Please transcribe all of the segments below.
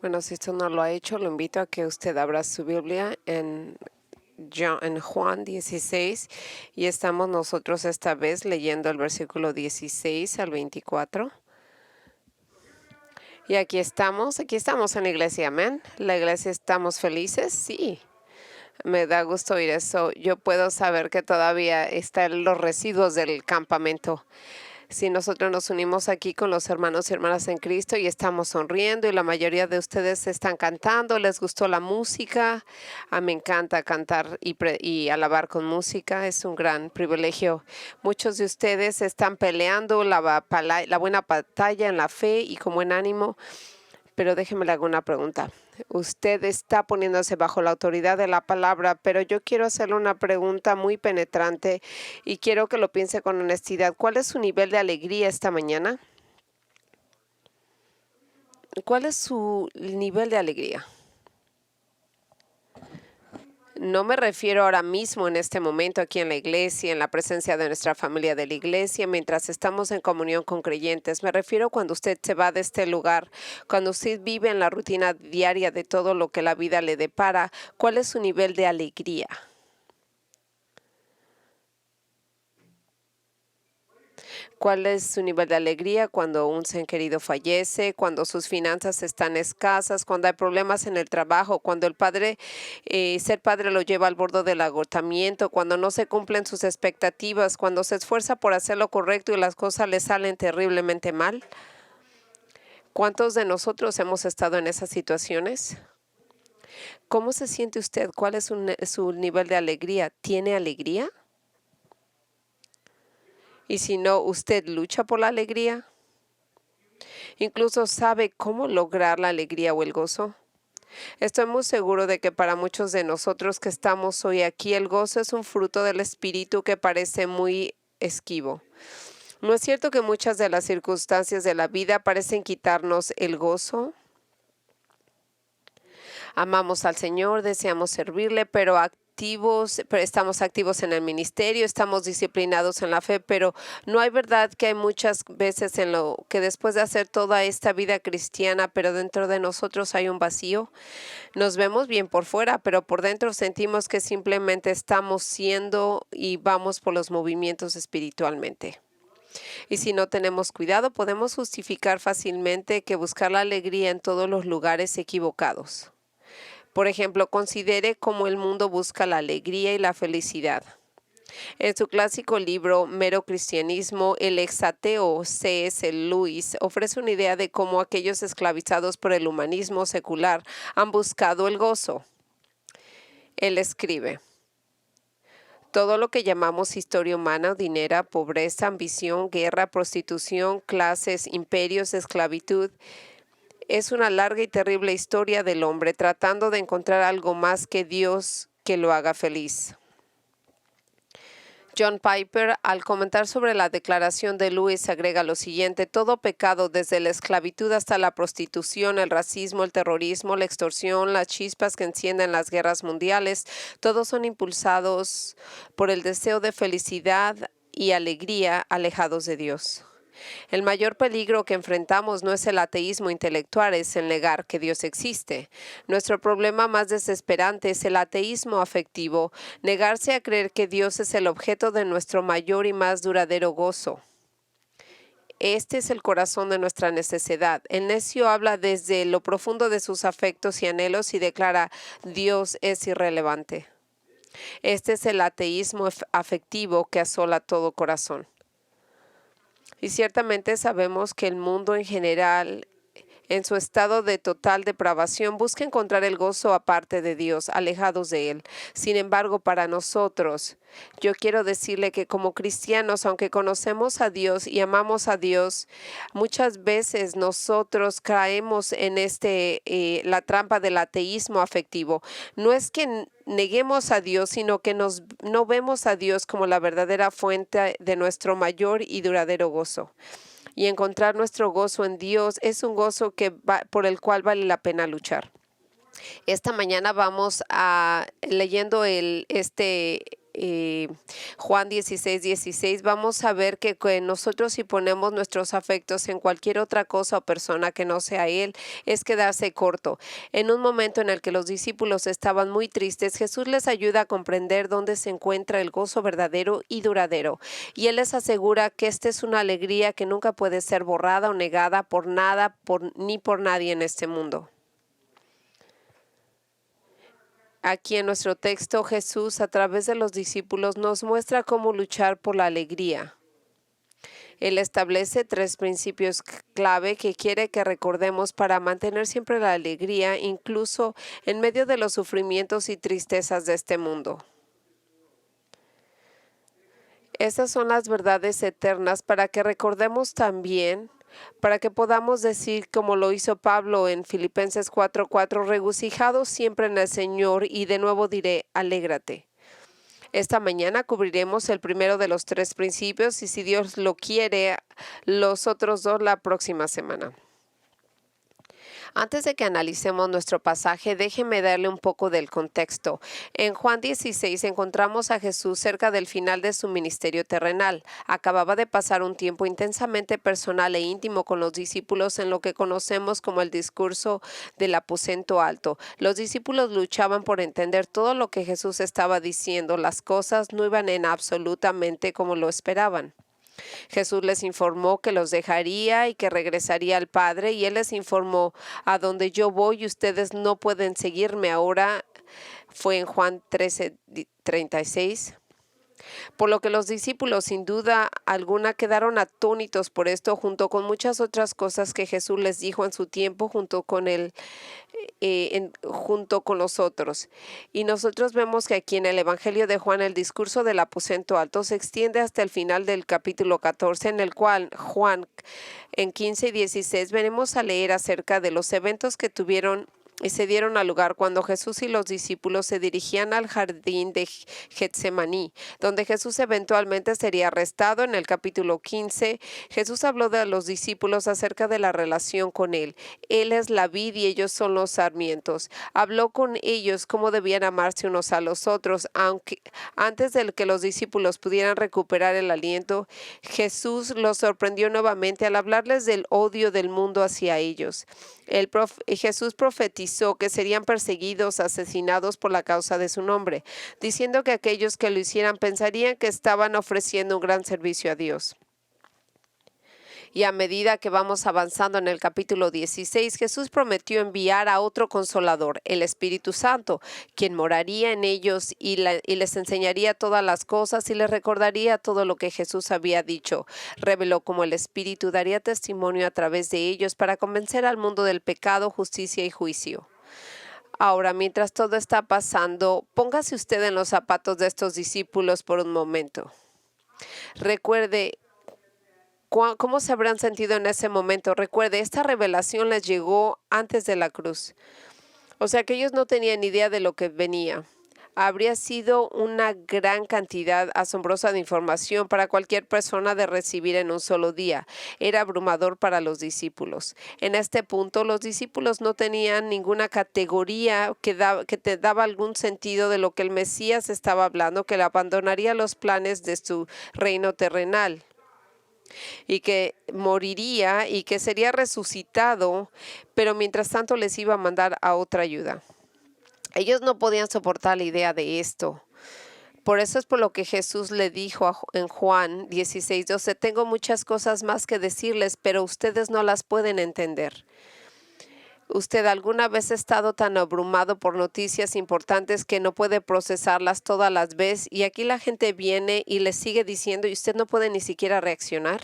Bueno, si usted no lo ha hecho, lo invito a que usted abra su Biblia en Juan 16 y estamos nosotros esta vez leyendo el versículo 16 al 24. Y aquí estamos en la iglesia, amén. La iglesia, ¿estamos felices? Sí. Me da gusto oír eso. Yo puedo saber que todavía están los residuos del campamento. Si nosotros nos unimos aquí con los hermanos y hermanas en Cristo y estamos sonriendo y la mayoría de ustedes están cantando, les gustó la música. Me encanta cantar y alabar con música, es un gran privilegio. Muchos de ustedes están peleando la buena batalla en la fe y con buen ánimo. Pero déjeme le hago una pregunta. Usted está poniéndose bajo la autoridad de la palabra, pero yo quiero hacerle una pregunta muy penetrante y quiero que lo piense con honestidad. ¿Cuál es su nivel de alegría esta mañana? ¿Cuál es su nivel de alegría? No me refiero ahora mismo en este momento aquí en la iglesia, en la presencia de nuestra familia de la iglesia, mientras estamos en comunión con creyentes. Me refiero cuando usted se va de este lugar, cuando usted vive en la rutina diaria de todo lo que la vida le depara. ¿Cuál es su nivel de alegría? ¿Cuál es su nivel de alegría cuando un ser querido fallece, cuando sus finanzas están escasas, cuando hay problemas en el trabajo, cuando ser padre lo lleva al borde del agotamiento, cuando no se cumplen sus expectativas, cuando se esfuerza por hacer lo correcto y las cosas le salen terriblemente mal? ¿Cuántos de nosotros hemos estado en esas situaciones? ¿Cómo se siente usted? ¿Cuál es su nivel de alegría? ¿Tiene alegría? Y si no, ¿usted lucha por la alegría? Incluso sabe cómo lograr la alegría o el gozo. Estoy muy seguro de que para muchos de nosotros que estamos hoy aquí, el gozo es un fruto del espíritu que parece muy esquivo. ¿No es cierto que muchas de las circunstancias de la vida parecen quitarnos el gozo? Amamos al Señor, deseamos servirle, pero estamos activos en el ministerio, estamos disciplinados en la fe, pero no hay verdad que hay muchas veces en lo que después de hacer toda esta vida cristiana, pero dentro de nosotros hay un vacío. Nos vemos bien por fuera, pero por dentro sentimos que simplemente estamos siendo y vamos por los movimientos espiritualmente. Y si no tenemos cuidado, podemos justificar fácilmente que buscar la alegría en todos los lugares equivocados. Por ejemplo, considere cómo el mundo busca la alegría y la felicidad. En su clásico libro Mero Cristianismo, el exateo C.S. Lewis ofrece una idea de cómo aquellos esclavizados por el humanismo secular han buscado el gozo. Él escribe: todo lo que llamamos historia humana, dinero, pobreza, ambición, guerra, prostitución, clases, imperios, esclavitud, es una larga y terrible historia del hombre tratando de encontrar algo más que Dios que lo haga feliz. John Piper, al comentar sobre la declaración de Lewis, agrega lo siguiente: todo pecado, desde la esclavitud hasta la prostitución, el racismo, el terrorismo, la extorsión, las chispas que encienden las guerras mundiales, todos son impulsados por el deseo de felicidad y alegría alejados de Dios. El mayor peligro que enfrentamos no es el ateísmo intelectual, es el negar que Dios existe. Nuestro problema más desesperante es el ateísmo afectivo, negarse a creer que Dios es el objeto de nuestro mayor y más duradero gozo. Este es el corazón de nuestra necesidad. El necio habla desde lo profundo de sus afectos y anhelos y declara: Dios es irrelevante. Este es el ateísmo afectivo que asola todo corazón. Y ciertamente sabemos que el mundo en general, en su estado de total depravación, busca encontrar el gozo aparte de Dios, alejados de Él. Sin embargo, para nosotros, yo quiero decirle que como cristianos, aunque conocemos a Dios y amamos a Dios, muchas veces nosotros caemos en la trampa del ateísmo afectivo. No es que neguemos a Dios, sino que no vemos a Dios como la verdadera fuente de nuestro mayor y duradero gozo. Y encontrar nuestro gozo en Dios es un gozo por el cual vale la pena luchar. Esta mañana vamos leyendo Juan 16:16, vamos a ver que nosotros si ponemos nuestros afectos en cualquier otra cosa o persona que no sea Él, es quedarse corto. En un momento en el que los discípulos estaban muy tristes, Jesús les ayuda a comprender dónde se encuentra el gozo verdadero y duradero. Y Él les asegura que esta es una alegría que nunca puede ser borrada o negada por nada ni por nadie en este mundo. Aquí en nuestro texto, Jesús, a través de los discípulos, nos muestra cómo luchar por la alegría. Él establece 3 principios clave que quiere que recordemos para mantener siempre la alegría, incluso en medio de los sufrimientos y tristezas de este mundo. Esas son las verdades eternas para que recordemos también, para que podamos decir como lo hizo Pablo en Filipenses 4:4, regocijados siempre en el Señor, y de nuevo diré, alégrate. Esta mañana cubriremos el primero de los 3 principios y, si Dios lo quiere, los otros 2 la próxima semana. Antes de que analicemos nuestro pasaje, déjeme darle un poco del contexto. En Juan 16 encontramos a Jesús cerca del final de su ministerio terrenal. Acababa de pasar un tiempo intensamente personal e íntimo con los discípulos en lo que conocemos como el discurso del aposento alto. Los discípulos luchaban por entender todo lo que Jesús estaba diciendo. Las cosas no iban en absolutamente como lo esperaban. Jesús les informó que los dejaría y que regresaría al Padre, y Él les informó, a donde yo voy ustedes no pueden seguirme ahora. Fue en Juan 13:36. Por lo que los discípulos, sin duda alguna, quedaron atónitos por esto, junto con muchas otras cosas que Jesús les dijo en su tiempo, junto con los otros. Y nosotros vemos que aquí en el Evangelio de Juan, el discurso del aposento alto se extiende hasta el final del capítulo 14, en el cual Juan, en 15 y 16, venimos a leer acerca de los eventos que tuvieron y se dieron al lugar cuando Jesús y los discípulos se dirigían al jardín de Getsemaní, donde Jesús eventualmente sería arrestado. En el capítulo 15, Jesús habló de los discípulos acerca de la relación con Él. Él es la vid y ellos son los sarmientos. Habló con ellos cómo debían amarse unos a los otros. Aunque antes de que los discípulos pudieran recuperar el aliento, Jesús los sorprendió nuevamente al hablarles del odio del mundo hacia ellos. Jesús profetizó que serían perseguidos, asesinados por la causa de su nombre, diciendo que aquellos que lo hicieran pensarían que estaban ofreciendo un gran servicio a Dios. Y a medida que vamos avanzando en el capítulo 16, Jesús prometió enviar a otro consolador, el Espíritu Santo, quien moraría en ellos y les enseñaría todas las cosas y les recordaría todo lo que Jesús había dicho. Reveló cómo el Espíritu daría testimonio a través de ellos para convencer al mundo del pecado, justicia y juicio. Ahora, mientras todo está pasando, póngase usted en los zapatos de estos discípulos por un momento. Recuerde ¿cómo se habrán sentido en ese momento? Recuerde, esta revelación les llegó antes de la cruz. O sea que ellos no tenían idea de lo que venía. Habría sido una gran cantidad asombrosa de información para cualquier persona de recibir en un solo día. Era abrumador para los discípulos. En este punto, los discípulos no tenían ninguna categoría que te daba algún sentido de lo que el Mesías estaba hablando, que le abandonaría los planes de su reino terrenal y que moriría y que sería resucitado, pero mientras tanto les iba a mandar a otra ayuda. Ellos no podían soportar la idea de esto. Por eso es por lo que Jesús le dijo en Juan 16:12, tengo muchas cosas más que decirles, pero ustedes no las pueden entender. ¿Usted alguna vez ha estado tan abrumado por noticias importantes que no puede procesarlas todas las veces? Y aquí la gente viene y le sigue diciendo y usted no puede ni siquiera reaccionar.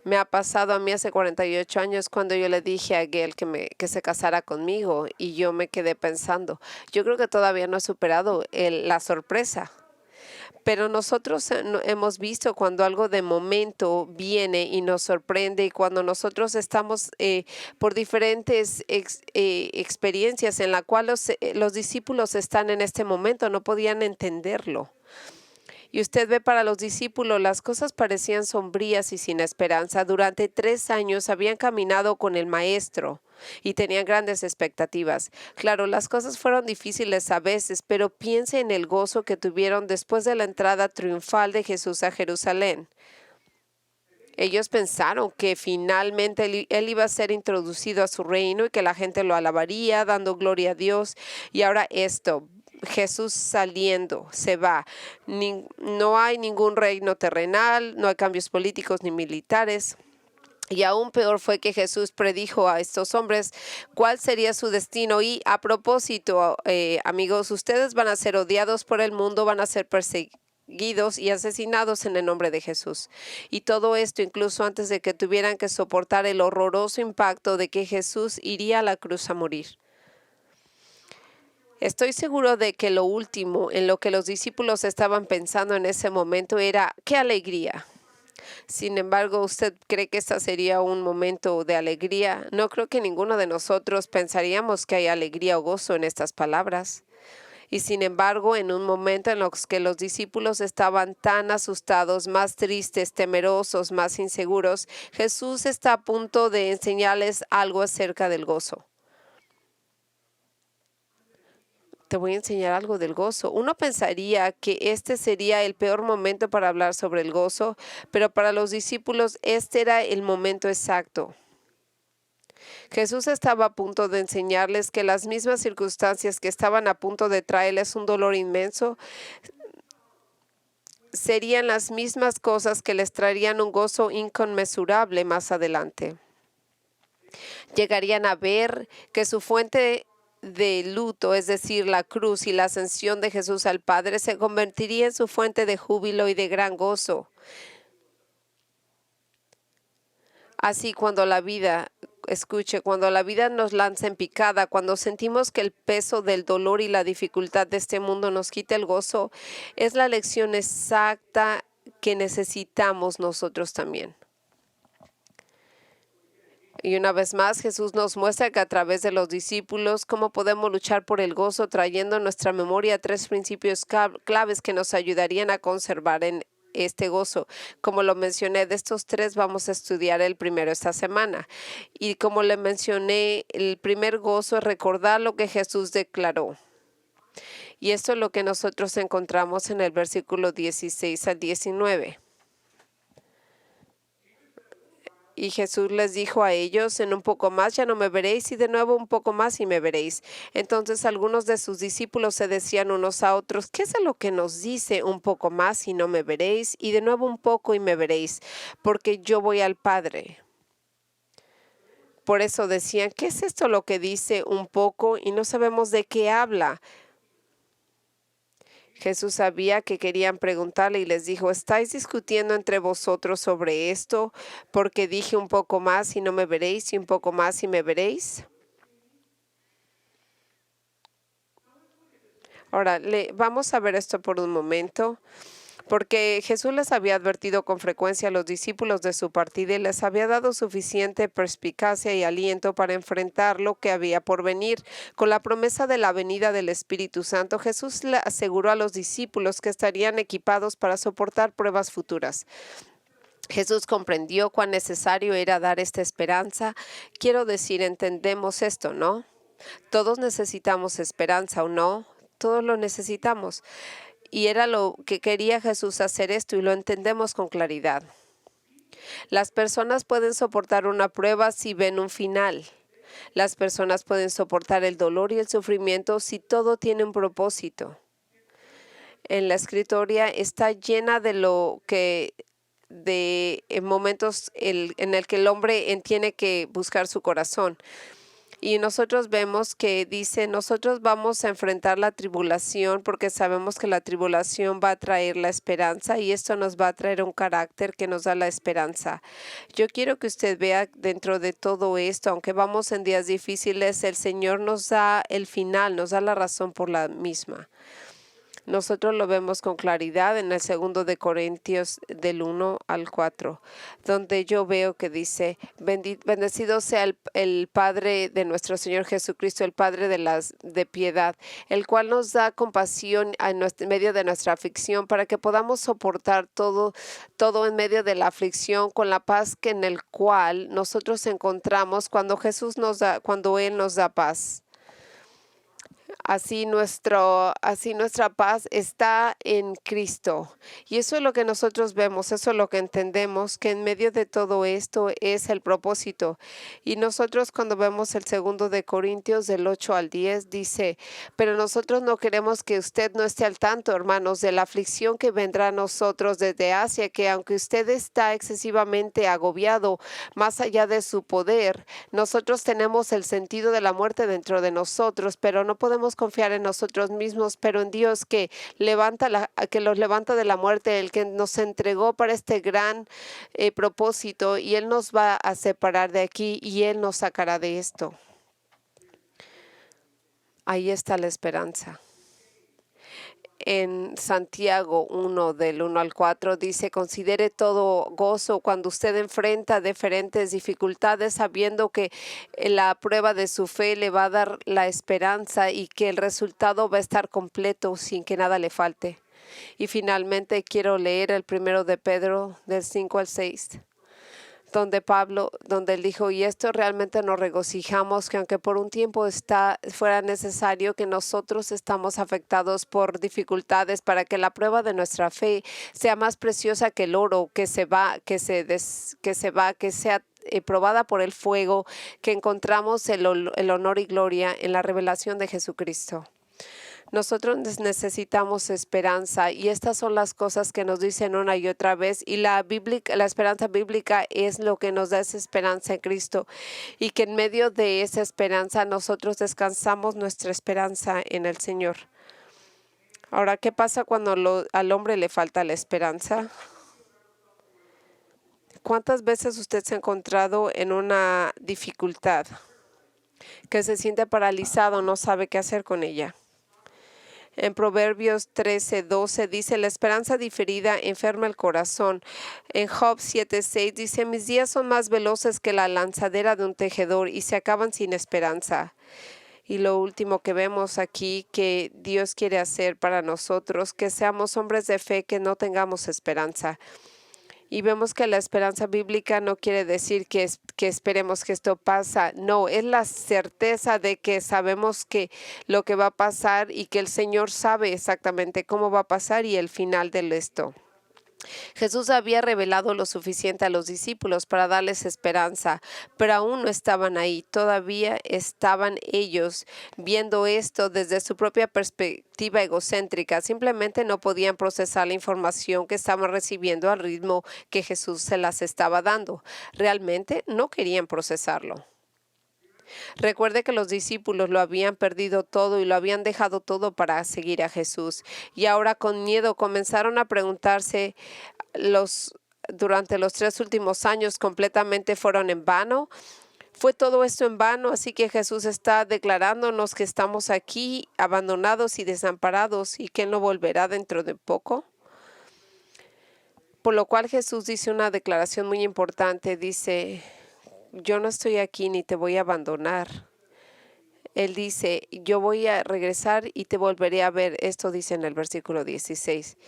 Me ha pasado a mí hace 48 años cuando yo le dije a Gail que se casara conmigo y yo me quedé pensando, yo creo que todavía no he superado la sorpresa. Pero nosotros hemos visto cuando algo de momento viene y nos sorprende y cuando nosotros estamos por diferentes experiencias en la cual los discípulos están en este momento, no podían entenderlo. Y usted ve, para los discípulos las cosas parecían sombrías y sin esperanza. Durante 3 años habían caminado con el Maestro. y tenían grandes expectativas. Claro, las cosas fueron difíciles a veces, pero piense en el gozo que tuvieron después de la entrada triunfal de Jesús a Jerusalén. Ellos pensaron que finalmente él iba a ser introducido a su reino y que la gente lo alabaría, dando gloria a Dios. Y ahora esto, Jesús saliendo, se va. No hay ningún reino terrenal, no hay cambios políticos ni militares. Y aún peor fue que Jesús predijo a estos hombres cuál sería su destino. Y a propósito, amigos, ustedes van a ser odiados por el mundo, van a ser perseguidos y asesinados en el nombre de Jesús. Y todo esto incluso antes de que tuvieran que soportar el horroroso impacto de que Jesús iría a la cruz a morir. Estoy seguro de que lo último en lo que los discípulos estaban pensando en ese momento era ¡qué alegría! Sin embargo, ¿usted cree que este sería un momento de alegría? No creo que ninguno de nosotros pensaríamos que hay alegría o gozo en estas palabras. Y sin embargo, en un momento en los que los discípulos estaban tan asustados, más tristes, temerosos, más inseguros, Jesús está a punto de enseñarles algo acerca del gozo. Te voy a enseñar algo del gozo. Uno pensaría que este sería el peor momento para hablar sobre el gozo, pero para los discípulos este era el momento exacto. Jesús estaba a punto de enseñarles que las mismas circunstancias que estaban a punto de traerles un dolor inmenso serían las mismas cosas que les traerían un gozo inconmensurable más adelante. Llegarían a ver que su fuente de luto, es decir, la cruz y la ascensión de Jesús al Padre, se convertiría en su fuente de júbilo y de gran gozo. Así cuando la vida nos lanza en picada, cuando sentimos que el peso del dolor y la dificultad de este mundo nos quita el gozo, es la lección exacta que necesitamos nosotros también. Y una vez más, Jesús nos muestra que a través de los discípulos, cómo podemos luchar por el gozo, trayendo a nuestra memoria 3 principios claves que nos ayudarían a conservar en este gozo. Como lo mencioné, de estos 3 vamos a estudiar el primero esta semana. Y como le mencioné, el primer gozo es recordar lo que Jesús declaró. Y esto es lo que nosotros encontramos en el versículo 16 al 19. Y Jesús les dijo a ellos, en un poco más ya no me veréis, y de nuevo un poco más y me veréis. Entonces algunos de sus discípulos se decían unos a otros, ¿qué es lo que nos dice un poco más y no me veréis? Y de nuevo un poco y me veréis, porque yo voy al Padre. Por eso decían, ¿qué es esto lo que dice un poco y no sabemos de qué habla? Jesús sabía que querían preguntarle y les dijo, ¿estáis discutiendo entre vosotros sobre esto? Porque dije un poco más y no me veréis, y un poco más y me veréis. Ahora, vamos a ver esto por un momento. Porque Jesús les había advertido con frecuencia a los discípulos de su partida y les había dado suficiente perspicacia y aliento para enfrentar lo que había por venir. Con la promesa de la venida del Espíritu Santo, Jesús le aseguró a los discípulos que estarían equipados para soportar pruebas futuras. Jesús comprendió cuán necesario era dar esta esperanza. Quiero decir, entendemos esto, ¿no? Todos necesitamos esperanza, ¿o no? Todos lo necesitamos. Y era lo que quería Jesús hacer esto y lo entendemos con claridad. Las personas pueden soportar una prueba si ven un final. Las personas pueden soportar el dolor y el sufrimiento si todo tiene un propósito. En la escritura está llena de momentos en el que el hombre tiene que buscar su corazón. Y nosotros vemos que dice, nosotros vamos a enfrentar la tribulación porque sabemos que la tribulación va a traer la esperanza y esto nos va a traer un carácter que nos da la esperanza. Yo quiero que usted vea dentro de todo esto, aunque vamos en días difíciles, el Señor nos da el final, nos da la razón por la misma. Nosotros lo vemos con claridad en el 2 del 1 al 4, donde yo veo que dice, bendecido sea el Padre de nuestro Señor Jesucristo, el Padre de piedad, el cual nos da compasión en medio de nuestra aflicción, para que podamos soportar todo en medio de la aflicción, con la paz que en el cual nosotros encontramos cuando cuando Él nos da paz. Así nuestra paz está en Cristo. Y eso es lo que nosotros vemos, eso es lo que entendemos, que en medio de todo esto es el propósito. Y nosotros cuando vemos el 2 del 8 al 10 dice, pero nosotros no queremos que usted no esté al tanto, hermanos, de la aflicción que vendrá a nosotros desde Asia, que aunque usted está excesivamente agobiado más allá de su poder, nosotros tenemos el sentido de la muerte dentro de nosotros, pero no podemos confiar en nosotros mismos, pero en Dios que los levanta de la muerte, el que nos entregó para este gran propósito, y Él nos va a separar de aquí y Él nos sacará de esto. Ahí está la esperanza. En Santiago 1 del 1 al 4 dice, considere todo gozo cuando usted enfrenta diferentes dificultades, sabiendo que la prueba de su fe le va a dar la esperanza y que el resultado va a estar completo sin que nada le falte. Y finalmente quiero leer el 1 de Pedro del 5 al 6. Donde él dijo, y esto realmente nos regocijamos, que aunque por un tiempo fuera necesario, que nosotros estamos afectados por dificultades, para que la prueba de nuestra fe sea más preciosa que el oro, que sea probada por el fuego, que encontramos el honor y gloria en la revelación de Jesucristo. Nosotros necesitamos esperanza, y estas son las cosas que nos dicen una y otra vez, y la esperanza bíblica es lo que nos da esa esperanza en Cristo, y que en medio de esa esperanza nosotros descansamos nuestra esperanza en el Señor. Ahora, ¿qué pasa cuando al hombre le falta la esperanza? ¿Cuántas veces usted se ha encontrado en una dificultad que se siente paralizado, no sabe qué hacer con ella? En Proverbios 13:12 dice, la esperanza diferida enferma el corazón. En Job 7:6 dice, mis días son más veloces que la lanzadera de un tejedor y se acaban sin esperanza. Y lo último que vemos aquí que Dios quiere hacer para nosotros, que seamos hombres de fe, que no tengamos esperanza. Y vemos que la esperanza bíblica no quiere decir que esperemos que esto pasa. No, es la certeza de que sabemos que lo que va a pasar y que el Señor sabe exactamente cómo va a pasar y el final de esto. Jesús había revelado lo suficiente a los discípulos para darles esperanza, pero aún no estaban ahí. Todavía estaban ellos viendo esto desde su propia perspectiva egocéntrica. Simplemente no podían procesar la información que estaban recibiendo al ritmo que Jesús se las estaba dando. Realmente no querían procesarlo. Recuerde que los discípulos lo habían perdido todo y lo habían dejado todo para seguir a Jesús. Y ahora con miedo comenzaron a preguntarse, durante los 3 últimos años completamente fueron en vano. ¿Fue todo esto en vano? Así que Jesús está declarándonos que estamos aquí abandonados y desamparados y que Él no volverá dentro de poco. Por lo cual Jesús dice una declaración muy importante. Dice, yo no estoy aquí ni te voy a abandonar. Él dice, yo voy a regresar y te volveré a ver. Esto dice en el versículo 16.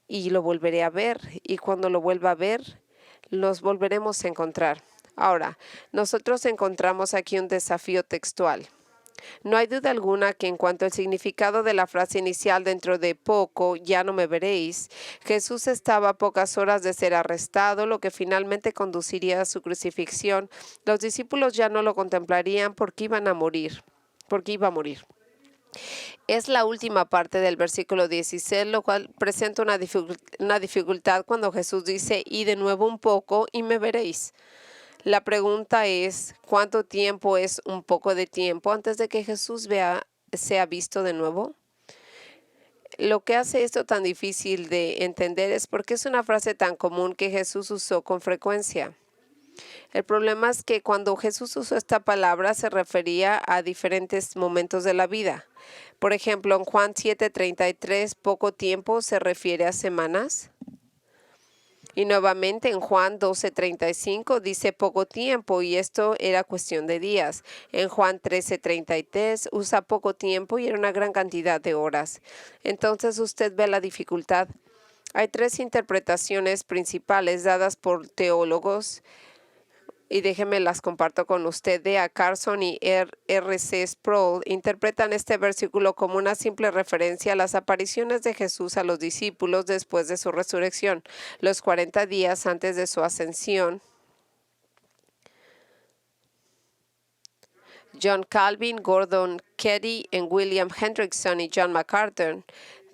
Y lo volveré a ver. Y cuando lo vuelva a ver, los volveremos a encontrar. Ahora, nosotros encontramos aquí un desafío textual. No hay duda alguna que en cuanto al significado de la frase inicial, dentro de poco ya no me veréis, Jesús estaba a pocas horas de ser arrestado, lo que finalmente conduciría a su crucifixión. Los discípulos ya no lo contemplarían porque iba a morir. Es la última parte del versículo 16, lo cual presenta una dificultad cuando Jesús dice, y de nuevo un poco y me veréis. La pregunta es, ¿cuánto tiempo es un poco de tiempo antes de que Jesús sea visto de nuevo? Lo que hace esto tan difícil de entender es porque es una frase tan común que Jesús usó con frecuencia. El problema es que cuando Jesús usó esta palabra se refería a diferentes momentos de la vida. Por ejemplo, en Juan 7:33, poco tiempo se refiere a semanas. Y nuevamente en Juan 12:35 dice poco tiempo y esto era cuestión de días. En Juan 13:33 usa poco tiempo y era una gran cantidad de horas. Entonces usted ve la dificultad. Hay tres interpretaciones principales dadas por teólogos y déjenme las comparto con usted. D.A. Carson y R.C. Sproul interpretan este versículo como una simple referencia a las apariciones de Jesús a los discípulos después de su resurrección, los 40 días antes de su ascensión. John Calvin, Gordon Keddie, William Hendrickson y John MacArthur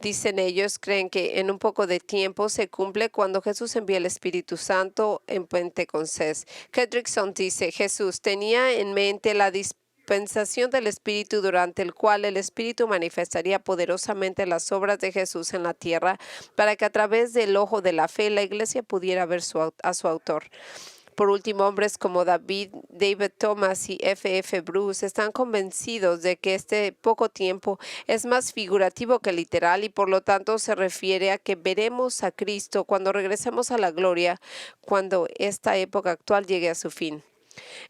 dicen ellos, creen que en un poco de tiempo se cumple cuando Jesús envía el Espíritu Santo en Pentecostés. Hendrickson dice, Jesús tenía en mente la dispensación del Espíritu durante el cual el Espíritu manifestaría poderosamente las obras de Jesús en la tierra para que a través del ojo de la fe la iglesia pudiera ver a su autor. Por último, hombres como David Thomas y F.F. Bruce están convencidos de que este poco tiempo es más figurativo que literal y por lo tanto se refiere a que veremos a Cristo cuando regresemos a la gloria, cuando esta época actual llegue a su fin.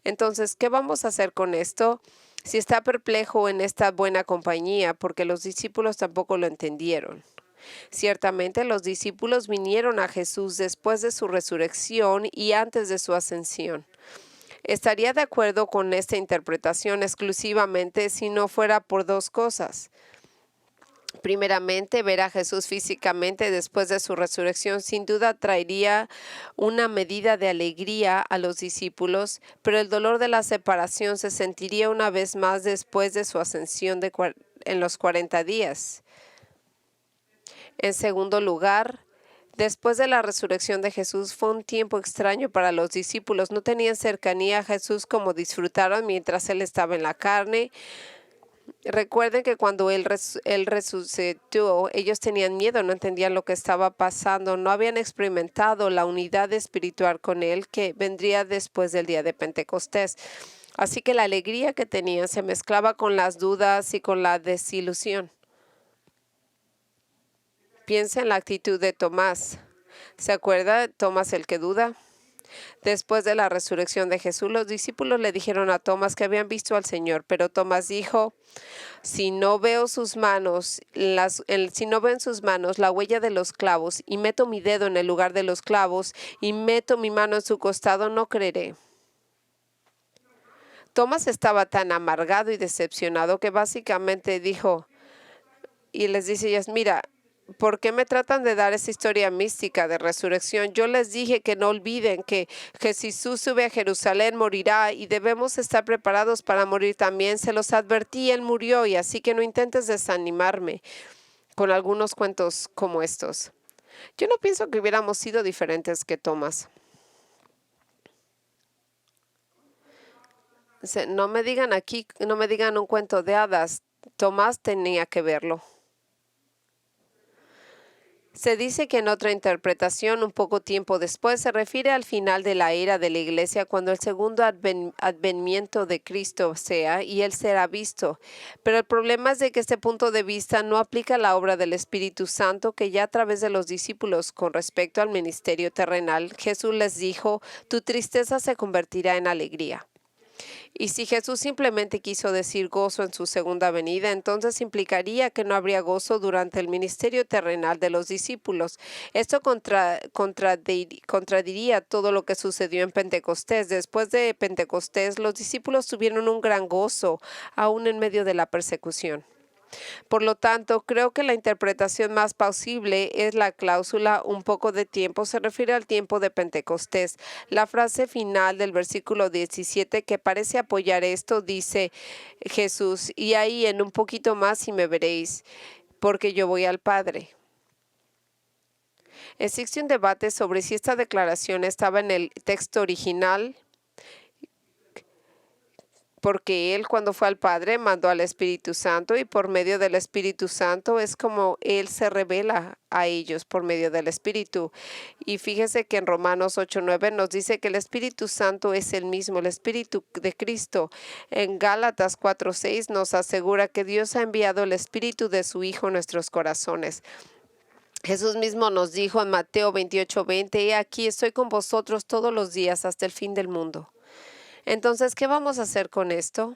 Entonces, ¿qué vamos a hacer con esto? Si está perplejo en esta buena compañía, porque los discípulos tampoco lo entendieron. Ciertamente los discípulos vinieron a Jesús después de su resurrección y antes de su ascensión. Estaría de acuerdo con esta interpretación exclusivamente si no fuera por dos cosas. Primeramente, ver a Jesús físicamente después de su resurrección sin duda traería una medida de alegría a los discípulos, pero el dolor de la separación se sentiría una vez más después de su ascensión en los 40 días. En segundo lugar, después de la resurrección de Jesús fue un tiempo extraño para los discípulos. No tenían cercanía a Jesús como disfrutaron mientras Él estaba en la carne. Recuerden que cuando Él resucitó, ellos tenían miedo, no entendían lo que estaba pasando, no habían experimentado la unidad espiritual con Él que vendría después del día de Pentecostés. Así que la alegría que tenían se mezclaba con las dudas y con la desilusión. Piensa en la actitud de Tomás. ¿Se acuerda Tomás el que duda? Después de la resurrección de Jesús, los discípulos le dijeron a Tomás que habían visto al Señor, pero Tomás dijo, si no veo sus manos, si no veo en sus manos la huella de los clavos y meto mi dedo en el lugar de los clavos y meto mi mano en su costado, no creeré. Tomás estaba tan amargado y decepcionado que básicamente dijo, y les dice ellas, mira, ¿por qué me tratan de dar esa historia mística de resurrección? Yo les dije que no olviden que Jesús sube a Jerusalén, morirá y debemos estar preparados para morir también. Se los advertí, Él murió y así que no intentes desanimarme con algunos cuentos como estos. Yo no pienso que hubiéramos sido diferentes que Tomás. No me digan aquí, no me digan un cuento de hadas. Tomás tenía que verlo. Se dice que en otra interpretación, un poco tiempo después, se refiere al final de la era de la iglesia cuando el segundo advenimiento de Cristo sea y Él será visto. Pero el problema es de que este punto de vista no aplica a la obra del Espíritu Santo que ya a través de los discípulos con respecto al ministerio terrenal, Jesús les dijo, tu tristeza se convertirá en alegría. Y si Jesús simplemente quiso decir gozo en su segunda venida, entonces implicaría que no habría gozo durante el ministerio terrenal de los discípulos. Esto contradiría todo lo que sucedió en Pentecostés. Después de Pentecostés, los discípulos tuvieron un gran gozo, aún en medio de la persecución. Por lo tanto, creo que la interpretación más plausible es la cláusula un poco de tiempo se refiere al tiempo de Pentecostés. La frase final del versículo 17 que parece apoyar esto dice Jesús, y ahí en un poquito más y me veréis, porque yo voy al Padre. Existe un debate sobre si esta declaración estaba en el texto original porque Él cuando fue al Padre mandó al Espíritu Santo y por medio del Espíritu Santo es como Él se revela a ellos por medio del Espíritu. Y fíjese que en Romanos 8:9 nos dice que el Espíritu Santo es el mismo, el Espíritu de Cristo. En Gálatas 4:6 nos asegura que Dios ha enviado el Espíritu de su Hijo en nuestros corazones. Jesús mismo nos dijo en Mateo 28:20, he aquí estoy con vosotros todos los días hasta el fin del mundo. Entonces, ¿qué vamos a hacer con esto?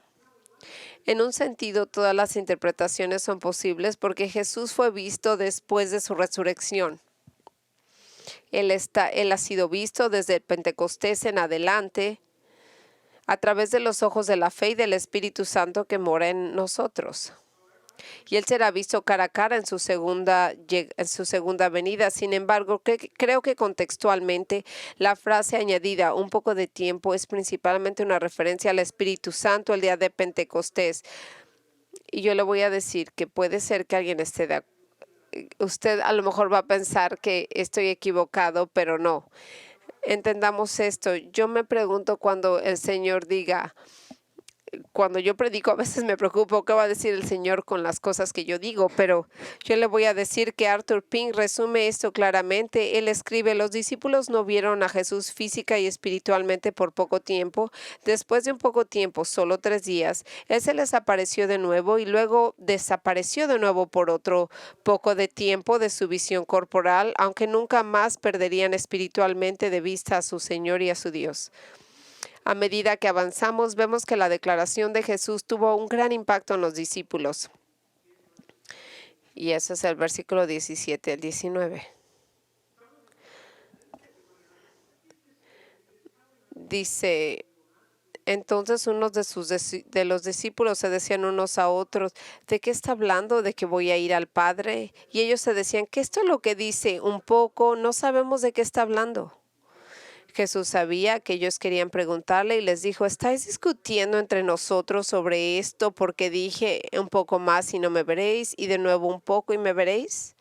En un sentido, todas las interpretaciones son posibles porque Jesús fue visto después de su resurrección. Él ha sido visto desde el Pentecostés en adelante a través de los ojos de la fe y del Espíritu Santo que mora en nosotros. Y Él será visto cara a cara en su segunda venida. Sin embargo, creo que contextualmente la frase añadida un poco de tiempo es principalmente una referencia al Espíritu Santo el día de Pentecostés. Y yo le voy a decir que puede ser que alguien esté de acuerdo. Usted a lo mejor va a pensar que estoy equivocado, pero no. Entendamos esto. Yo me pregunto cuando el Señor diga, cuando yo predico a veces me preocupo qué va a decir el Señor con las cosas que yo digo, pero yo le voy a decir que Arthur Pink resume esto claramente. Él escribe, los discípulos no vieron a Jesús física y espiritualmente por poco tiempo. Después de un poco tiempo, solo 3 días, Él se les apareció de nuevo y luego desapareció de nuevo por otro poco de tiempo de su visión corporal, aunque nunca más perderían espiritualmente de vista a su Señor y a su Dios. A medida que avanzamos, vemos que la declaración de Jesús tuvo un gran impacto en los discípulos. Y ese es el versículo 17 al 19. Dice, entonces unos de los discípulos se decían unos a otros, ¿de qué está hablando? ¿De que voy a ir al Padre? Y ellos se decían, ¿qué esto es lo que dice? Un poco, no sabemos de qué está hablando. Jesús sabía que ellos querían preguntarle y les dijo, ¿estáis discutiendo entre nosotros sobre esto porque dije un poco más y no me veréis y de nuevo un poco y me veréis?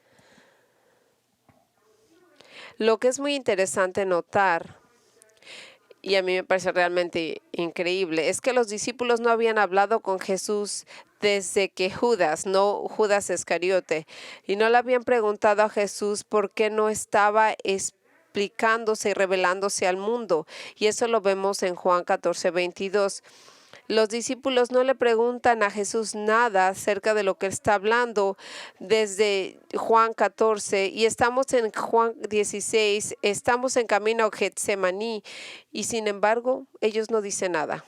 Lo que es muy interesante notar, y a mí me parece realmente increíble, es que los discípulos no habían hablado con Jesús desde que Judas Iscariote, y no le habían preguntado a Jesús por qué no estaba explicándose y revelándose al mundo. Y eso lo vemos en Juan 14:22. Los discípulos no le preguntan a Jesús nada acerca de lo que él está hablando desde Juan 14 y estamos en Juan 16, estamos en camino a Getsemaní y sin embargo ellos no dicen nada.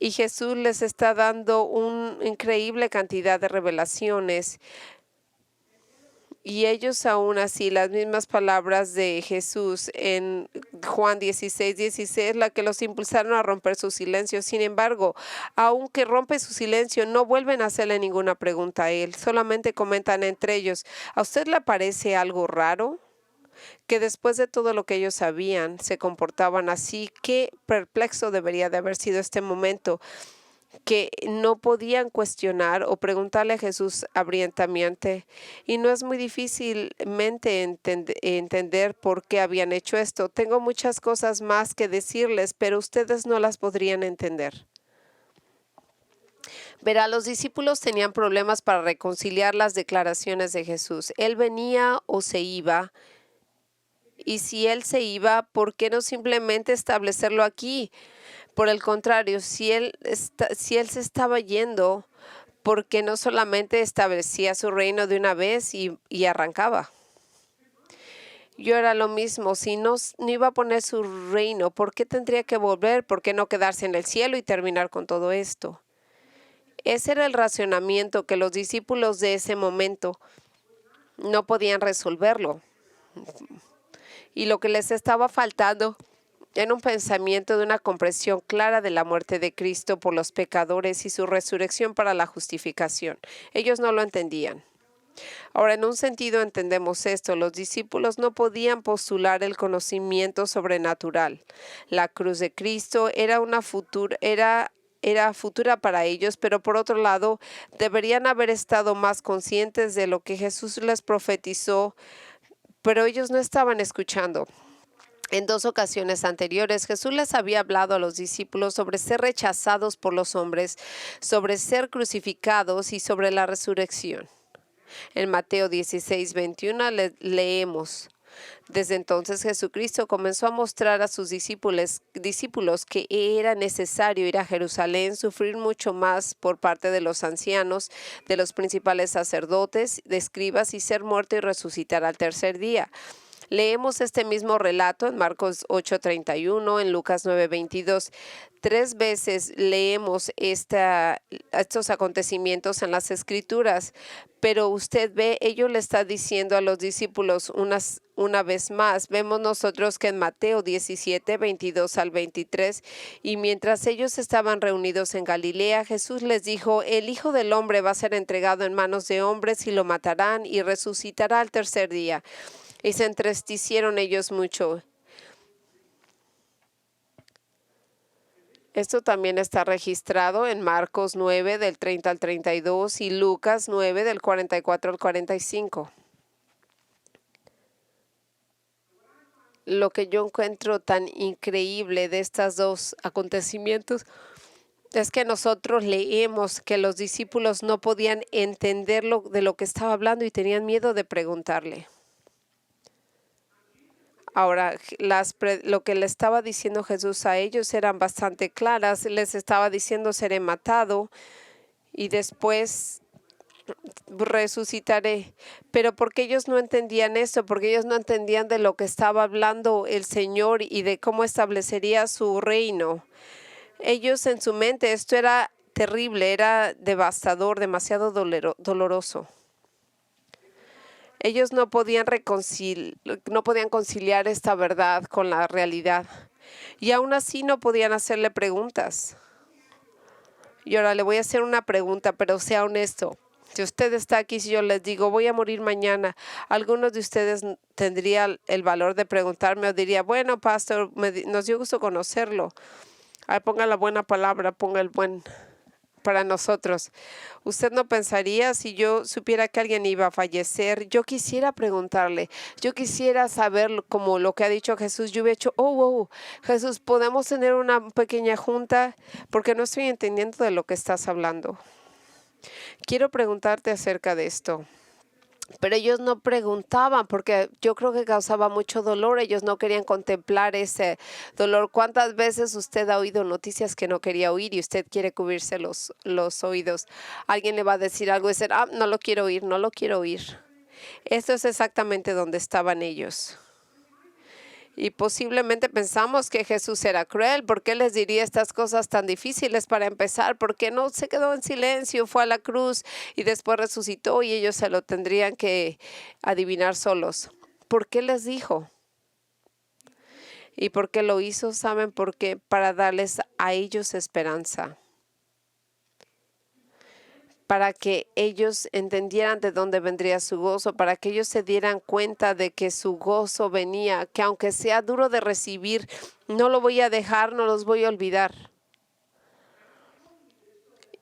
Y Jesús les está dando una increíble cantidad de revelaciones. Y ellos aún así, las mismas palabras de Jesús en Juan 16:16, la que los impulsaron a romper su silencio. Sin embargo, aunque rompe su silencio, no vuelven a hacerle ninguna pregunta a él. Solamente comentan entre ellos, ¿a usted le parece algo raro? Que después de todo lo que ellos sabían, se comportaban así. Qué perplexo debería de haber sido este momento, que no podían cuestionar o preguntarle a Jesús abiertamente. Y no es muy difícilmente entender por qué habían hecho esto. Tengo muchas cosas más que decirles, pero ustedes no las podrían entender. Verá, los discípulos tenían problemas para reconciliar las declaraciones de Jesús. Él venía o se iba. Y si Él se iba, ¿por qué no simplemente establecerlo aquí? Por el contrario, si él se estaba yendo, ¿por qué no solamente establecía su reino de una vez y arrancaba? Yo era lo mismo, si no iba a poner su reino, ¿por qué tendría que volver? ¿Por qué no quedarse en el cielo y terminar con todo esto? Ese era el racionamiento que los discípulos de ese momento no podían resolverlo. Y lo que les estaba faltando era un pensamiento de una comprensión clara de la muerte de Cristo por los pecadores y su resurrección para la justificación. Ellos no lo entendían. Ahora, en un sentido entendemos esto. Los discípulos no podían postular el conocimiento sobrenatural. La cruz de Cristo era futura para ellos, pero por otro lado, deberían haber estado más conscientes de lo que Jesús les profetizó, pero ellos no estaban escuchando. En 2 ocasiones anteriores, Jesús les había hablado a los discípulos sobre ser rechazados por los hombres, sobre ser crucificados y sobre la resurrección. En Mateo 16:21 leemos: Desde entonces Jesucristo comenzó a mostrar a sus discípulos que era necesario ir a Jerusalén, sufrir mucho más por parte de los ancianos, de los principales sacerdotes, de escribas, y ser muerto y resucitar al tercer día. Leemos este mismo relato en Marcos 8:31, en Lucas 9:22. 3 veces leemos estos acontecimientos en las Escrituras, pero usted ve, ellos le está diciendo a los discípulos una vez más. Vemos nosotros que en Mateo 17:22 al 23, y mientras ellos estaban reunidos en Galilea, Jesús les dijo: el Hijo del Hombre va a ser entregado en manos de hombres y lo matarán y resucitará al tercer día. Y se entristecieron ellos mucho. Esto también está registrado en Marcos 9 del 30 al 32 y Lucas 9 del 44 al 45. Lo que yo encuentro tan increíble de estos dos acontecimientos es que nosotros leemos que los discípulos no podían entender de lo que estaba hablando y tenían miedo de preguntarle. Ahora, lo que le estaba diciendo Jesús a ellos eran bastante claras. Les estaba diciendo: seré matado y después resucitaré. Pero porque ellos no entendían esto, porque ellos no entendían de lo que estaba hablando el Señor y de cómo establecería su reino. Ellos en su mente, esto era terrible, era devastador, demasiado doloroso. Ellos no podían conciliar esta verdad con la realidad. Y aún así no podían hacerle preguntas. Y ahora le voy a hacer una pregunta, pero sea honesto. Si usted está aquí, si yo les digo: voy a morir mañana, ¿algunos de ustedes tendría el valor de preguntarme o diría: bueno, pastor, nos dio gusto conocerlo? Ponga la buena palabra, ponga el buen para nosotros. Usted no pensaría: si yo supiera que alguien iba a fallecer, yo quisiera preguntarle, yo quisiera saber, como lo que ha dicho Jesús. Yo hubiera hecho: wow, Jesús, ¿podemos tener una pequeña junta? Porque no estoy entendiendo de lo que estás hablando. Quiero preguntarte acerca de esto. Pero ellos no preguntaban porque yo creo que causaba mucho dolor. Ellos no querían contemplar ese dolor. ¿Cuántas veces usted ha oído noticias que no quería oír y usted quiere cubrirse los oídos? Alguien le va a decir algo y decir: no lo quiero oír, no lo quiero oír. Esto es exactamente donde estaban ellos. Y posiblemente pensamos que Jesús era cruel. ¿Por qué les diría estas cosas tan difíciles para empezar? ¿Por qué no se quedó en silencio, fue a la cruz y después resucitó y ellos se lo tendrían que adivinar solos? ¿Por qué les dijo? ¿Y por qué lo hizo? ¿Saben por qué? Para darles a ellos esperanza. Para que ellos entendieran de dónde vendría su gozo, para que ellos se dieran cuenta de que su gozo venía, que aunque sea duro de recibir, no lo voy a dejar, no los voy a olvidar.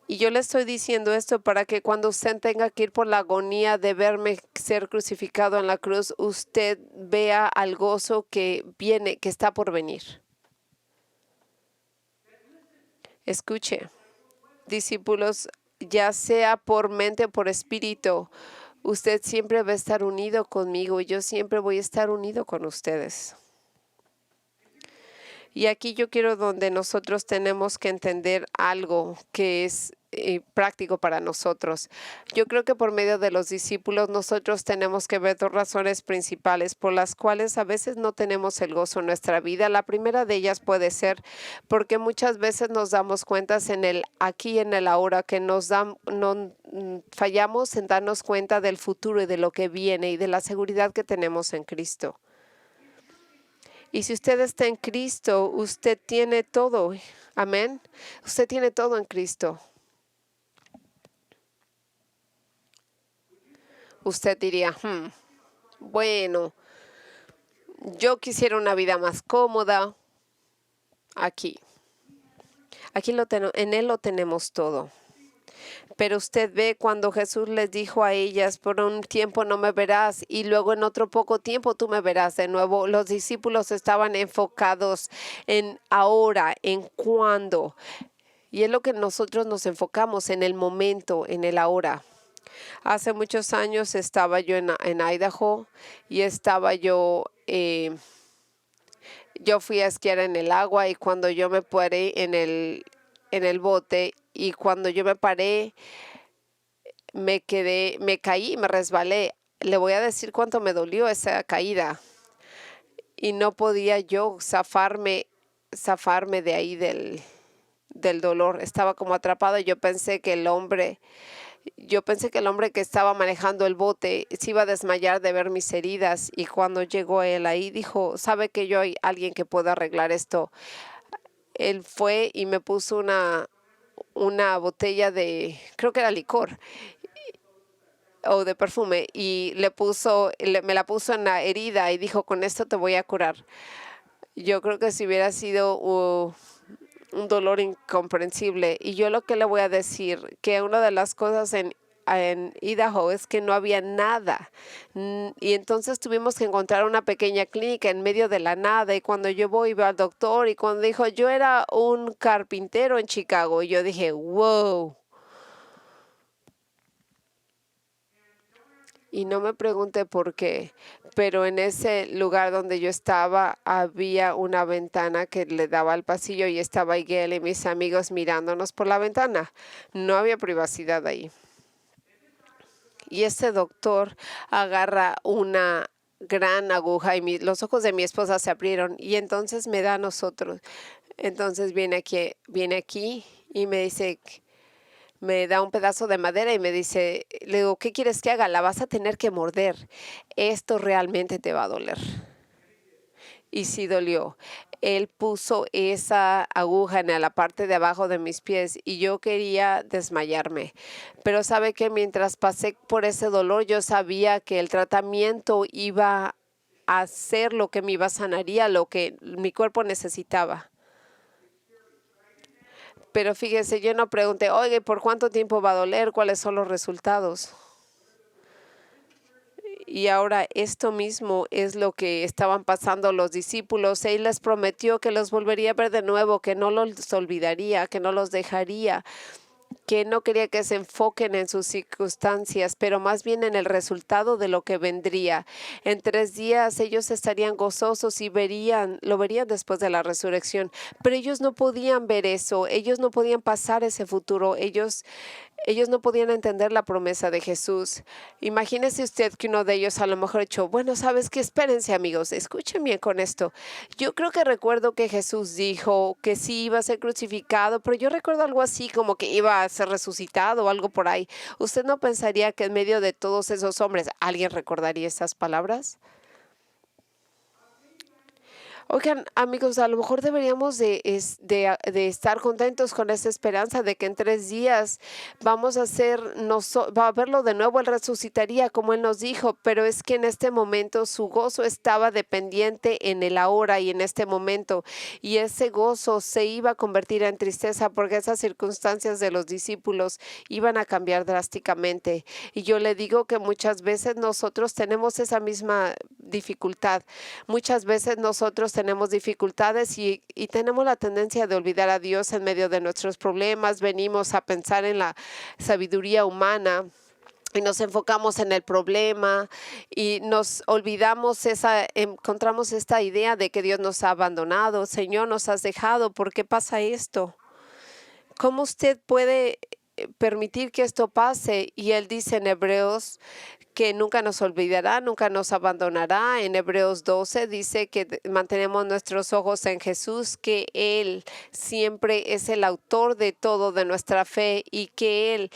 Y yo le estoy diciendo esto para que cuando usted tenga que ir por la agonía de verme ser crucificado en la cruz, usted vea al gozo que viene, que está por venir. Escuche, discípulos, ya sea por mente o por espíritu, usted siempre va a estar unido conmigo y yo siempre voy a estar unido con ustedes. Y aquí yo quiero donde nosotros tenemos que entender algo que es práctico para nosotros. Yo creo que por medio de los discípulos nosotros tenemos que ver 2 razones principales por las cuales a veces no tenemos el gozo en nuestra vida. La primera de ellas puede ser porque muchas veces nos damos cuenta en el aquí y en el ahora, que fallamos en darnos cuenta del futuro y de lo que viene y de la seguridad que tenemos en Cristo. Y si usted está en Cristo, usted tiene todo. Amén. Usted tiene todo en Cristo. Usted diría: bueno, yo quisiera una vida más cómoda. Aquí en Él lo tenemos todo. Pero usted ve cuando Jesús les dijo a ellas, por un tiempo no me verás y luego en otro poco tiempo tú me verás de nuevo. Los discípulos estaban enfocados en ahora, en cuándo. Y es lo que nosotros nos enfocamos en el momento, en el ahora. Hace muchos años estaba yo en Idaho y yo fui a esquiar en el agua y cuando yo me paré en el bote y cuando yo me paré, me caí y me resbalé. Le voy a decir cuánto me dolió esa caída y no podía yo zafarme de ahí del dolor. Estaba como atrapada. Yo pensé que el hombre que estaba manejando el bote se iba a desmayar de ver mis heridas y cuando llegó él ahí dijo, ¿sabe que yo hay alguien que pueda arreglar esto? Él fue y me puso una botella creo que era licor o de perfume y me la puso en la herida y dijo, con esto te voy a curar. Yo creo que si hubiera sido un dolor incomprensible. Y yo lo que le voy a decir, que una de las cosas en Idaho es que no había nada. Y entonces tuvimos que encontrar una pequeña clínica en medio de la nada. Y cuando yo voy y veo al doctor y cuando dijo, yo era un carpintero en Chicago, y yo dije, wow. Y no me pregunte por qué, pero en ese lugar donde yo estaba había una ventana que le daba al pasillo y estaba Miguel y mis amigos mirándonos por la ventana. No había privacidad ahí. Y ese doctor agarra una gran aguja y los ojos de mi esposa se abrieron y entonces me da a nosotros. Entonces viene aquí y me da un pedazo de madera y me dice, le digo, ¿qué quieres que haga? La vas a tener que morder. Esto realmente te va a doler. Y sí dolió. Él puso esa aguja en la parte de abajo de mis pies y yo quería desmayarme. Pero sabe que mientras pasé por ese dolor, yo sabía que el tratamiento iba a hacer lo que me iba a sanaría, lo que mi cuerpo necesitaba. Pero fíjese, yo no pregunté, oye, ¿por cuánto tiempo va a doler? ¿Cuáles son los resultados? Y ahora esto mismo es lo que estaban pasando los discípulos. Él les prometió que los volvería a ver de nuevo, que no los olvidaría, que no los dejaría, que no quería que se enfoquen en sus circunstancias, pero más bien en el resultado de lo que vendría. En 3 días ellos estarían gozosos y lo verían después de la resurrección, pero ellos no podían ver eso, ellos no podían pasar ese futuro, ellos no podían entender la promesa de Jesús. Imagínese usted que uno de ellos a lo mejor dicho, bueno, ¿sabes qué? Espérense amigos, escuchen bien con esto. Yo creo que recuerdo que Jesús dijo que sí iba a ser crucificado, pero yo recuerdo algo así como que iba a ser resucitado o algo por ahí. ¿Usted no pensaría que en medio de todos esos hombres alguien recordaría esas palabras? Oigan, amigos, a lo mejor deberíamos de estar contentos con esa esperanza de que en 3 días va a verlo de nuevo, Él resucitaría como Él nos dijo, pero es que en este momento su gozo estaba dependiente en el ahora y en este momento, y ese gozo se iba a convertir en tristeza porque esas circunstancias de los discípulos iban a cambiar drásticamente. Y yo le digo que muchas veces nosotros tenemos esa misma dificultad. Muchas veces nosotros tenemos dificultades y tenemos la tendencia de olvidar a Dios en medio de nuestros problemas. Venimos a pensar en la sabiduría humana y nos enfocamos en el problema y nos olvidamos encontramos esta idea de que Dios nos ha abandonado. Señor, nos has dejado. ¿Por qué pasa esto? ¿Cómo usted puede permitir que esto pase? Y Él dice en Hebreos que nunca nos olvidará, nunca nos abandonará. En Hebreos 12 dice que mantenemos nuestros ojos en Jesús, que Él siempre es el autor de todo de nuestra fe y que Él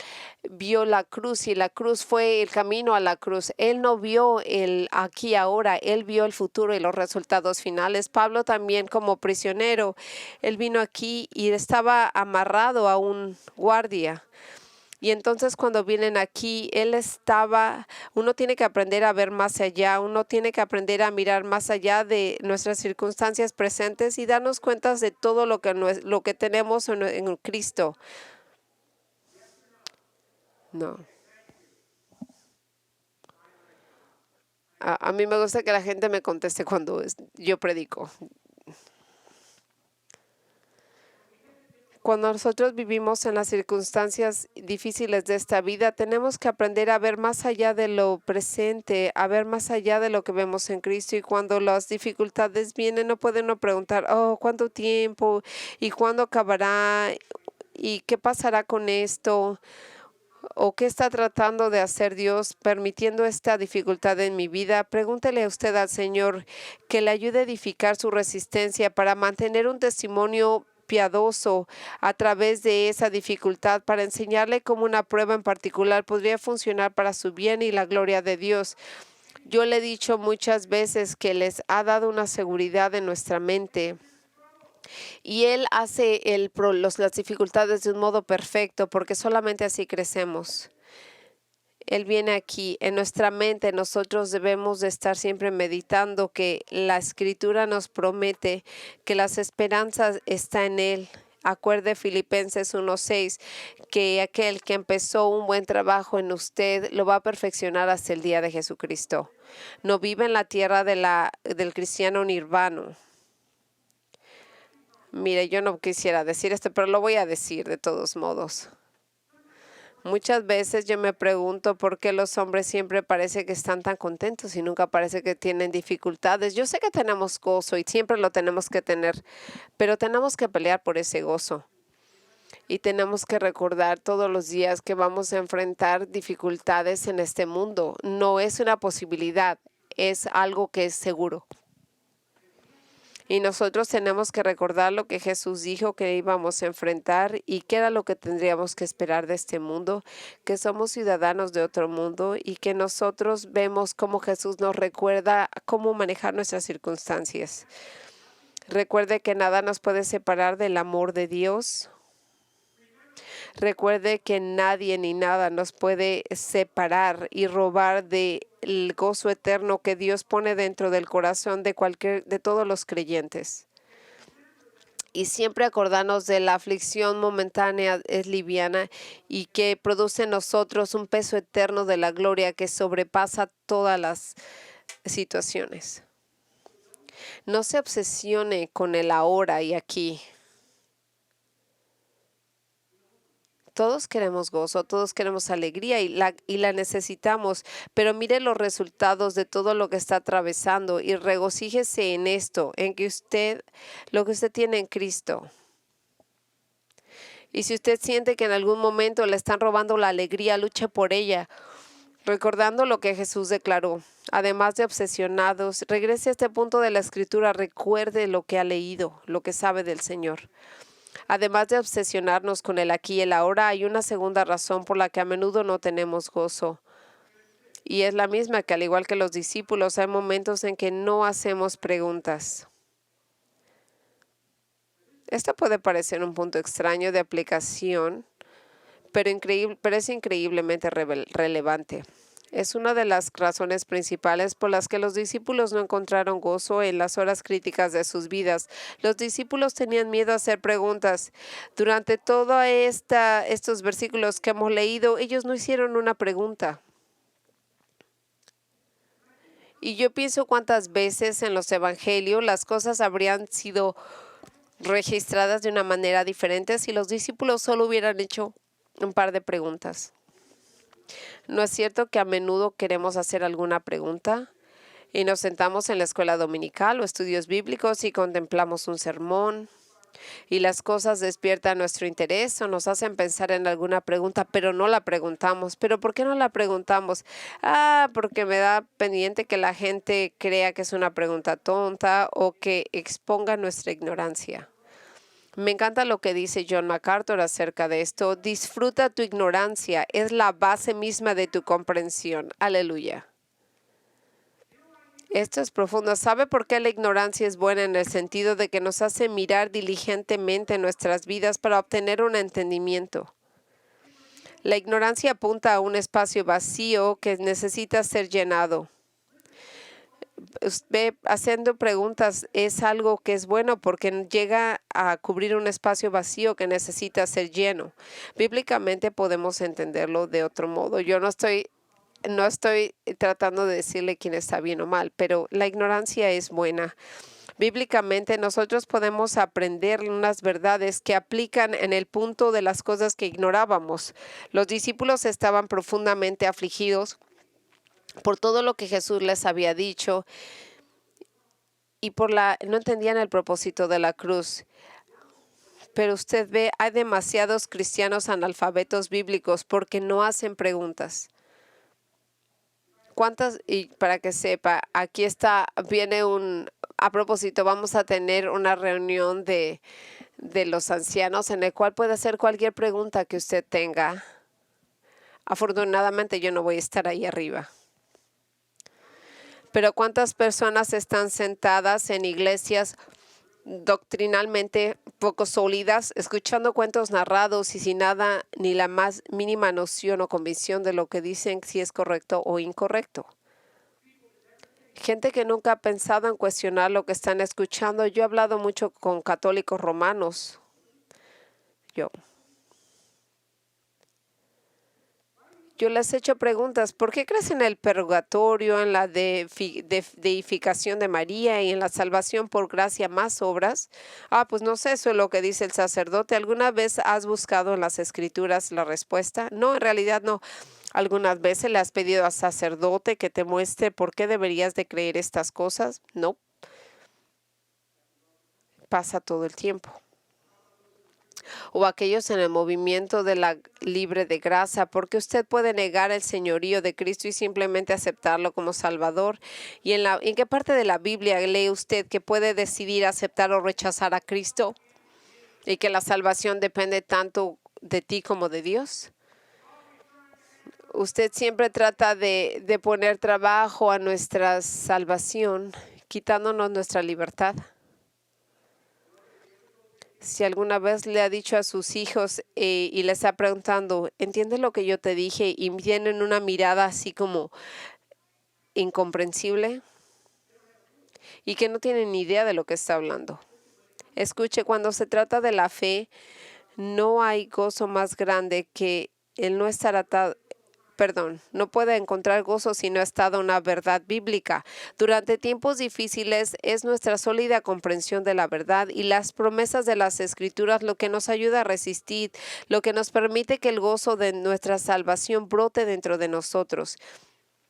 vio la cruz y la cruz fue el camino a la cruz. Él no vio el aquí ahora, Él vio el futuro y los resultados finales. Pablo también como prisionero, él vino aquí y estaba amarrado a un guardia. Y entonces cuando vienen aquí, uno tiene que aprender a ver más allá, uno tiene que aprender a mirar más allá de nuestras circunstancias presentes y darnos cuenta de todo lo que tenemos en Cristo. No. A mí me gusta que la gente me conteste cuando yo predico. Cuando nosotros vivimos en las circunstancias difíciles de esta vida, tenemos que aprender a ver más allá de lo presente, a ver más allá de lo que vemos en Cristo. Y cuando las dificultades vienen, no pueden no preguntar, oh, ¿cuánto tiempo? ¿Y cuándo acabará? ¿Y qué pasará con esto? ¿O qué está tratando de hacer Dios permitiendo esta dificultad en mi vida? Pregúntele a usted al Señor que le ayude a edificar su resistencia para mantener un testimonio piadoso a través de esa dificultad, para enseñarle cómo una prueba en particular podría funcionar para su bien y la gloria de Dios. Yo le he dicho muchas veces que les ha dado una seguridad en nuestra mente. Y Él hace las dificultades de un modo perfecto, porque solamente así crecemos. Él viene aquí. En nuestra mente nosotros debemos de estar siempre meditando que la Escritura nos promete que las esperanzas están en Él. Acuerde Filipenses 1:6, que aquel que empezó un buen trabajo en usted lo va a perfeccionar hasta el día de Jesucristo. No vive en la tierra del cristiano nirvano. Mire, yo no quisiera decir esto, pero lo voy a decir de todos modos. Muchas veces yo me pregunto por qué los hombres siempre parece que están tan contentos y nunca parece que tienen dificultades. Yo sé que tenemos gozo y siempre lo tenemos que tener, pero tenemos que pelear por ese gozo. Y tenemos que recordar todos los días que vamos a enfrentar dificultades en este mundo. No es una posibilidad, es algo que es seguro. Y nosotros tenemos que recordar lo que Jesús dijo que íbamos a enfrentar y qué era lo que tendríamos que esperar de este mundo, que somos ciudadanos de otro mundo y que nosotros vemos cómo Jesús nos recuerda cómo manejar nuestras circunstancias. Recuerde que nada nos puede separar del amor de Dios. Recuerde que nadie ni nada nos puede separar y robar del gozo eterno que Dios pone dentro del corazón de todos los creyentes. Y siempre acordarnos de la aflicción momentánea es liviana y que produce en nosotros un peso eterno de la gloria que sobrepasa todas las situaciones. No se obsesione con el ahora y aquí. Todos queremos gozo, todos queremos alegría y la necesitamos, pero mire los resultados de todo lo que está atravesando y regocíjese en esto, en que lo que usted tiene en Cristo. Y si usted siente que en algún momento le están robando la alegría, luche por ella, recordando lo que Jesús declaró. Además de obsesionados, regrese a este punto de la Escritura, recuerde lo que ha leído, lo que sabe del Señor. Además de obsesionarnos con el aquí y el ahora, hay una segunda razón por la que a menudo no tenemos gozo. Y es la misma que, al igual que los discípulos, hay momentos en que no hacemos preguntas. Esto puede parecer un punto extraño de aplicación, pero es increíblemente relevante. Es una de las razones principales por las que los discípulos no encontraron gozo en las horas críticas de sus vidas. Los discípulos tenían miedo a hacer preguntas. Durante todos estos versículos que hemos leído, ellos no hicieron una pregunta. Y yo pienso cuántas veces en los evangelios las cosas habrían sido registradas de una manera diferente si los discípulos solo hubieran hecho un par de preguntas. ¿No es cierto que a menudo queremos hacer alguna pregunta y nos sentamos en la escuela dominical o estudios bíblicos y contemplamos un sermón y las cosas despiertan nuestro interés o nos hacen pensar en alguna pregunta, pero no la preguntamos? ¿Pero por qué no la preguntamos? Porque me da pendiente que la gente crea que es una pregunta tonta o que exponga nuestra ignorancia. Me encanta lo que dice John MacArthur acerca de esto. Disfruta tu ignorancia, es la base misma de tu comprensión. Aleluya. Esto es profundo. ¿Sabe por qué la ignorancia es buena? En el sentido de que nos hace mirar diligentemente nuestras vidas para obtener un entendimiento. La ignorancia apunta a un espacio vacío que necesita ser llenado. haciendo preguntas es algo que es bueno porque llega a cubrir un espacio vacío que necesita ser lleno. Bíblicamente podemos entenderlo de otro modo. Yo no estoy tratando de decirle quién está bien o mal, pero la ignorancia es buena. Bíblicamente nosotros podemos aprender unas verdades que aplican en el punto de las cosas que ignorábamos. Los discípulos estaban profundamente afligidos por todo lo que Jesús les había dicho y no entendían el propósito de la cruz. Pero usted ve, hay demasiados cristianos analfabetos bíblicos porque no hacen preguntas. ¿Cuántas? Y para que sepa, a propósito, vamos a tener una reunión de los ancianos en el cual puede hacer cualquier pregunta que usted tenga. Afortunadamente yo no voy a estar ahí arriba. Pero ¿cuántas personas están sentadas en iglesias doctrinalmente poco sólidas, escuchando cuentos narrados y sin nada ni la más mínima noción o convicción de lo que dicen si es correcto o incorrecto? Gente que nunca ha pensado en cuestionar lo que están escuchando. Yo he hablado mucho con católicos romanos. Yo les he hecho preguntas. ¿Por qué crees en el purgatorio, en la deificación de María y en la salvación por gracia más obras? Pues no sé, eso es lo que dice el sacerdote. ¿Alguna vez has buscado en las escrituras la respuesta? No, en realidad no. ¿Algunas veces le has pedido al sacerdote que te muestre por qué deberías de creer estas cosas? No. Pasa todo el tiempo. O aquellos en el movimiento de la libre de gracia, porque usted puede negar el señorío de Cristo y simplemente aceptarlo como Salvador. ¿Y en qué parte de la Biblia lee usted que puede decidir aceptar o rechazar a Cristo? ¿Y que la salvación depende tanto de ti como de Dios? Usted siempre trata de poner trabajo a nuestra salvación, quitándonos nuestra libertad. Si alguna vez le ha dicho a sus hijos y les está preguntando, ¿entiendes lo que yo te dije? Y tienen una mirada así como incomprensible y que no tienen ni idea de lo que está hablando. Escuche, cuando se trata de la fe, no hay gozo más grande que el no estar atado. No puede encontrar gozo si no ha estado en una verdad bíblica. Durante tiempos difíciles es nuestra sólida comprensión de la verdad y las promesas de las Escrituras lo que nos ayuda a resistir, lo que nos permite que el gozo de nuestra salvación brote dentro de nosotros.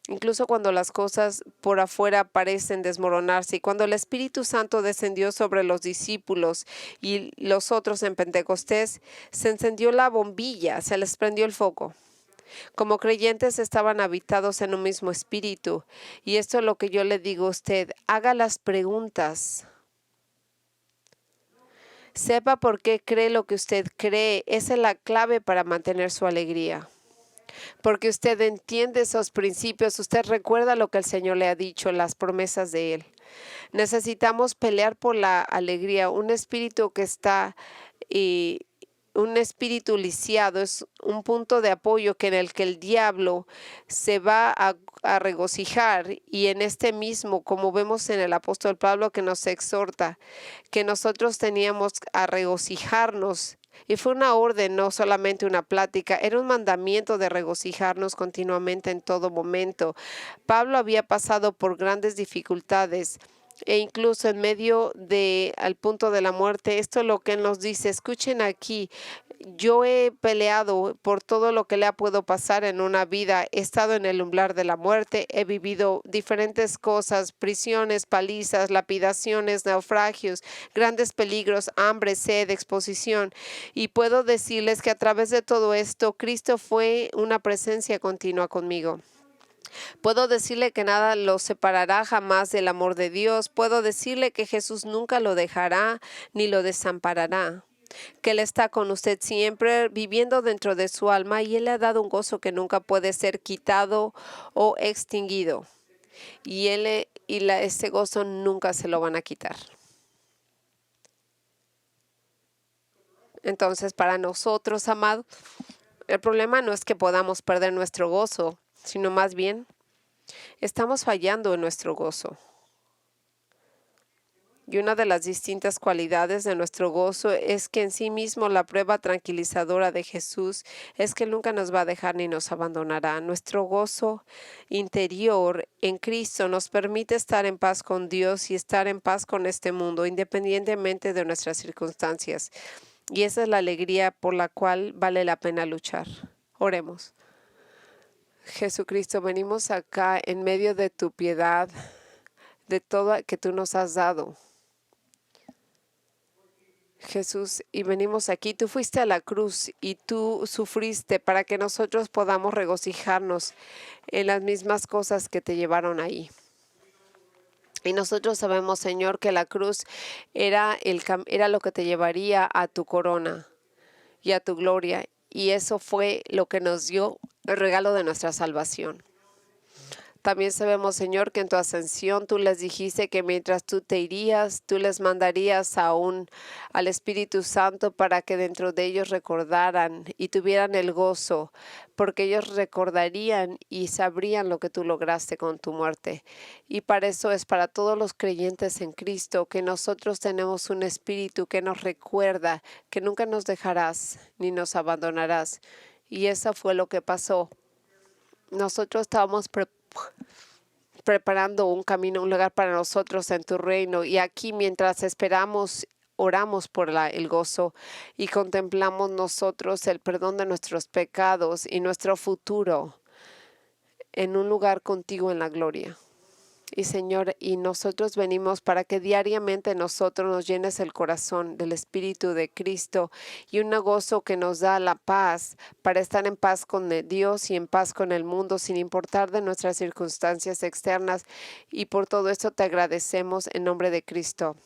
Incluso cuando las cosas por afuera parecen desmoronarse y cuando el Espíritu Santo descendió sobre los discípulos y los otros en Pentecostés, se encendió la bombilla, se les prendió el foco. Como creyentes estaban habitados en un mismo espíritu. Y esto es lo que yo le digo a usted. Haga las preguntas. Sepa por qué cree lo que usted cree. Esa es la clave para mantener su alegría. Porque usted entiende esos principios. Usted recuerda lo que el Señor le ha dicho, las promesas de Él. Necesitamos pelear por la alegría. Un espíritu que está un espíritu lisiado es un punto de apoyo en el que el diablo se va a regocijar, y en este mismo, como vemos en el apóstol Pablo que nos exhorta, que nosotros teníamos a regocijarnos. Y fue una orden, no solamente una plática, era un mandamiento de regocijarnos continuamente en todo momento. Pablo había pasado por grandes dificultades e incluso en medio al punto de la muerte. Esto es lo que él nos dice. Escuchen aquí. Yo he peleado por todo lo que le puedo pasar en una vida. He estado en el umbral de la muerte. He vivido diferentes cosas: prisiones, palizas, lapidaciones, naufragios, grandes peligros, hambre, sed, exposición. Y puedo decirles que a través de todo esto, Cristo fue una presencia continua conmigo. Puedo decirle que nada lo separará jamás del amor de Dios. Puedo decirle que Jesús nunca lo dejará ni lo desamparará. Que Él está con usted siempre, viviendo dentro de su alma, y Él le ha dado un gozo que nunca puede ser quitado o extinguido. Y ese gozo nunca se lo van a quitar. Entonces, para nosotros, amados, el problema no es que podamos perder nuestro gozo, sino más bien estamos fallando en nuestro gozo. Y una de las distintas cualidades de nuestro gozo es que en sí mismo la prueba tranquilizadora de Jesús es que Él nunca nos va a dejar ni nos abandonará. Nuestro gozo interior en Cristo nos permite estar en paz con Dios y estar en paz con este mundo, independientemente de nuestras circunstancias. Y esa es la alegría por la cual vale la pena luchar. Oremos. Jesucristo, venimos acá en medio de tu piedad, de todo que tú nos has dado. Jesús, y venimos aquí. Tú fuiste a la cruz y tú sufriste para que nosotros podamos regocijarnos en las mismas cosas que te llevaron ahí. Y nosotros sabemos, Señor, que la cruz era lo que te llevaría a tu corona y a tu gloria. Y eso fue lo que nos dio el regalo de nuestra salvación. También sabemos, Señor, que en tu ascensión tú les dijiste que mientras tú te irías, tú les mandarías al Espíritu Santo para que dentro de ellos recordaran y tuvieran el gozo, porque ellos recordarían y sabrían lo que tú lograste con tu muerte. Y para eso es para todos los creyentes en Cristo que nosotros tenemos un Espíritu que nos recuerda que nunca nos dejarás ni nos abandonarás. Y eso fue lo que pasó. Nosotros estábamos preparando un camino, un lugar para nosotros en tu reino. Y aquí mientras esperamos, oramos por el gozo y contemplamos nosotros el perdón de nuestros pecados y nuestro futuro en un lugar contigo en la gloria. Y Señor, y nosotros venimos para que diariamente nosotros nos llenes el corazón del Espíritu de Cristo y un gozo que nos da la paz para estar en paz con Dios y en paz con el mundo sin importar de nuestras circunstancias externas. Y por todo esto te agradecemos en nombre de Cristo.